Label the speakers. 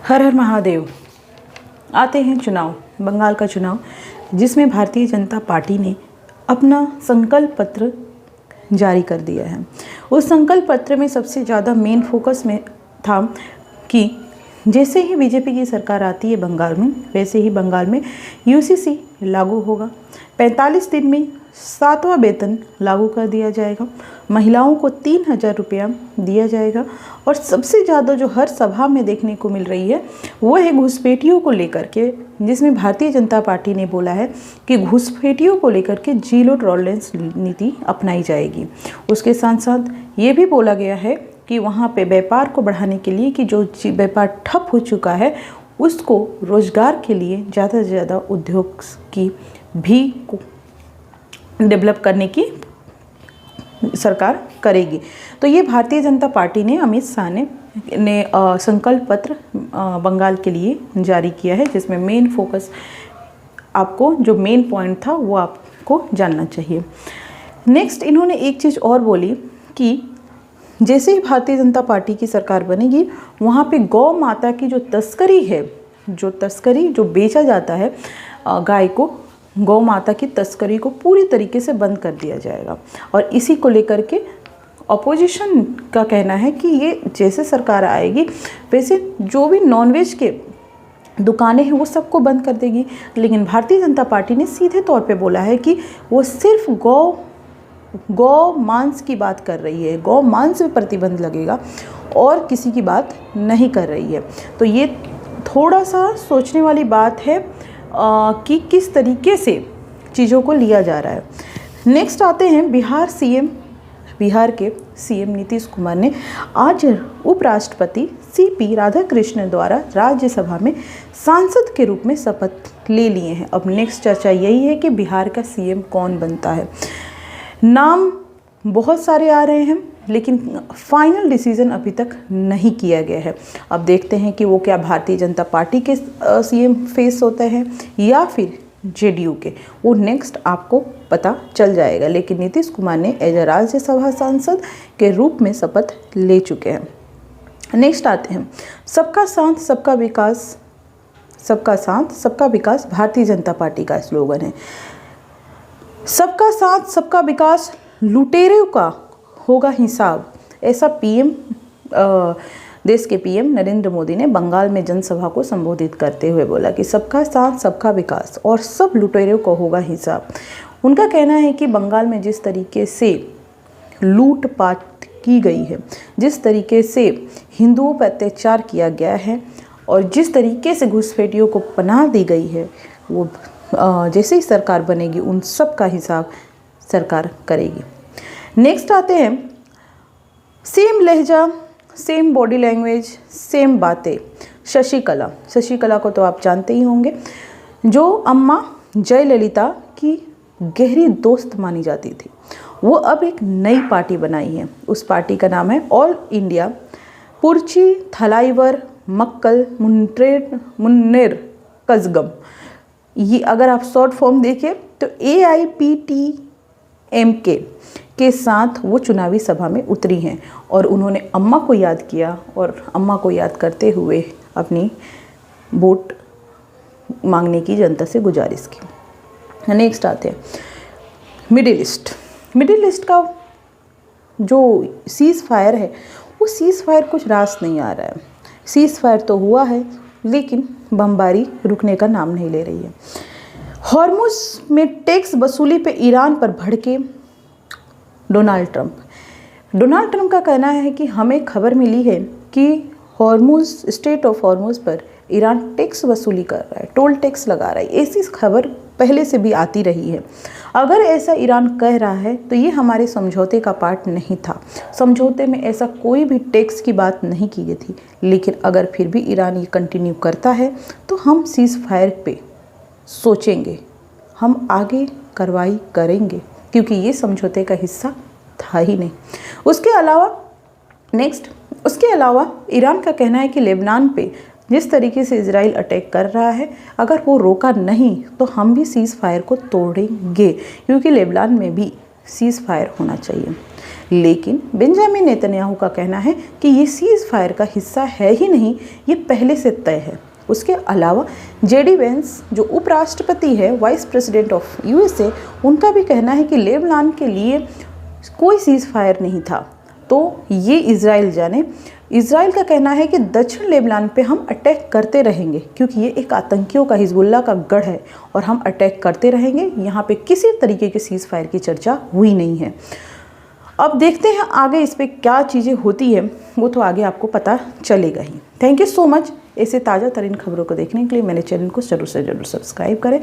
Speaker 1: हर हर महादेव। आते हैं चुनाव, बंगाल का चुनाव, जिसमें भारतीय जनता पार्टी ने अपना संकल्प पत्र जारी कर दिया है। उस संकल्प पत्र में सबसे ज़्यादा मेन फोकस में था कि जैसे ही बीजेपी की सरकार आती है बंगाल में, वैसे ही बंगाल में यूसीसी लागू होगा। 45 दिन में 7वां वेतन लागू कर दिया जाएगा। महिलाओं को 3000 रुपया दिया जाएगा। और सबसे ज़्यादा जो हर सभा में देखने को मिल रही है वो है घुसपैठियों को लेकर के, जिसमें भारतीय जनता पार्टी ने बोला है कि घुसपैठियों को लेकर के जीरो टॉलरेंस नीति अपनाई जाएगी। उसके साथ साथ ये भी बोला गया है कि वहाँ पे व्यापार को बढ़ाने के लिए कि जो व्यापार ठप हो चुका है उसको रोजगार के लिए ज़्यादा से ज़्यादा उद्योग की भी डेवलप करने की सरकार करेगी। तो ये भारतीय जनता पार्टी ने, अमित शाह ने संकल्प पत्र बंगाल के लिए जारी किया है, जिसमें मेन फोकस आपको जो मेन पॉइंट था वो आपको जानना चाहिए। नेक्स्ट इन्होंने एक चीज़ और बोली कि जैसे ही भारतीय जनता पार्टी की सरकार बनेगी वहाँ पे गौ माता की जो तस्करी है, जो बेचा जाता है गाय को, गौ माता की तस्करी को पूरी तरीके से बंद कर दिया जाएगा। और इसी को लेकर के अपोजिशन का कहना है कि ये जैसे सरकार आएगी वैसे जो भी नॉनवेज के दुकानें हैं वो सबको बंद कर देगी। लेकिन भारतीय जनता पार्टी ने सीधे तौर पे बोला है कि वो सिर्फ गौ मांस की बात कर रही है, गौ मांस पे प्रतिबंध लगेगा और किसी की बात नहीं कर रही है। तो ये थोड़ा सा सोचने वाली बात है कि किस तरीके से चीज़ों को लिया जा रहा है। नेक्स्ट आते हैं बिहार के सीएम नीतीश कुमार ने आज उपराष्ट्रपति सीपी राधाकृष्णन द्वारा राज्यसभा में सांसद के रूप में शपथ ले लिए हैं। अब नेक्स्ट चर्चा यही है कि बिहार का सीएम कौन बनता है। नाम बहुत सारे आ रहे हैं लेकिन फाइनल डिसीजन अभी तक नहीं किया गया है। अब देखते हैं कि वो क्या भारतीय जनता पार्टी के सीएम फेस होते हैं या फिर जेडीयू के, वो नेक्स्ट आपको पता चल जाएगा। लेकिन नीतीश कुमार ने एज अ राज्यसभा सांसद के रूप में शपथ ले चुके हैं। नेक्स्ट आते हैं सबका साथ सबका विकास। सबका साथ सबका विकास भारतीय जनता पार्टी का स्लोगन है। सबका साथ सबका विकास, लुटेरों का होगा हिसाब, ऐसा देश के पीएम नरेंद्र मोदी ने बंगाल में जनसभा को संबोधित करते हुए बोला कि सबका साथ सबका विकास और सब लुटेरों को होगा हिसाब। उनका कहना है कि बंगाल में जिस तरीके से लूटपाट की गई है, जिस तरीके से हिंदुओं पर अत्याचार किया गया है और जिस तरीके से घुसपैठियों को पनाह दी गई है, वो जैसे ही सरकार बनेगी उन सब का हिसाब सरकार करेगी। नेक्स्ट आते हैं सेम लहजा, सेम बॉडी लैंग्वेज, सेम बातें। शशिकला को तो आप जानते ही होंगे, जो अम्मा जयललिता की गहरी दोस्त मानी जाती थी। वो अब एक नई पार्टी बनाई है। उस पार्टी का नाम है ऑल इंडिया पुरची थलाइवर मक्कल मुन्नेर कज़गम। ये अगर आप शॉर्ट फॉर्म देखें तो AIPTMK के साथ वो चुनावी सभा में उतरी हैं और उन्होंने अम्मा को याद किया और अम्मा को याद करते हुए अपनी वोट मांगने की जनता से गुजारिश की। नेक्स्ट आते हैं मिडिल ईस्ट का जो सीज़ फायर है, वो सीज़ फायर कुछ रास नहीं आ रहा है। सीज़ फायर तो हुआ है लेकिन बमबारी रुकने का नाम नहीं ले रही है। हॉर्मुज़ में टैक्स वसूली पे ईरान पर भड़के डोनाल्ड ट्रंप का कहना है कि हमें खबर मिली है कि स्टेट ऑफ हॉर्मुज़ पर ईरान टैक्स वसूली कर रहा है, टोल टैक्स लगा रहा है। ऐसी खबर पहले से भी आती रही है। अगर ऐसा ईरान कह रहा है तो ये हमारे समझौते का पार्ट नहीं था। समझौते में ऐसा कोई भी टैक्स की बात नहीं की गई थी। लेकिन अगर फिर भी ईरान ये कंटिन्यू करता है तो हम सीज़ फायर पे सोचेंगे, हम आगे कार्रवाई करेंगे, क्योंकि ये समझौते का हिस्सा था ही नहीं। उसके अलावा ईरान का कहना है कि लेबनान पे जिस तरीके से इजराइल अटैक कर रहा है, अगर वो रोका नहीं तो हम भी सीज़ फायर को तोड़ेंगे, क्योंकि लेबनान में भी सीज़ फायर होना चाहिए। लेकिन बेंजामिन नेतन्याहू का कहना है कि ये सीज़ फायर का हिस्सा है ही नहीं, ये पहले से तय है। उसके अलावा जेडी वेंस जो उपराष्ट्रपति है, वाइस प्रेसिडेंट ऑफ यूएसए, उनका भी कहना है कि लेबनान के लिए कोई सीज़ फायर नहीं था। तो ये इज़राइल जाने। इज़राइल का कहना है कि दक्षिण लेबनान पे हम अटैक करते रहेंगे, क्योंकि ये एक आतंकियों का, हिजबुल्लाह का गढ़ है और हम अटैक करते रहेंगे। यहाँ पे किसी तरीके के सीज़ फायर की चर्चा हुई नहीं है। अब देखते हैं आगे इस पर क्या चीज़ें होती है, वो तो आगे आपको पता चलेगा ही। Thank you so much. ऐसे ताज़ा तरीन खबरों को देखने के लिए मेरे चैनल को ज़रूर से ज़रूर सब्सक्राइब करें।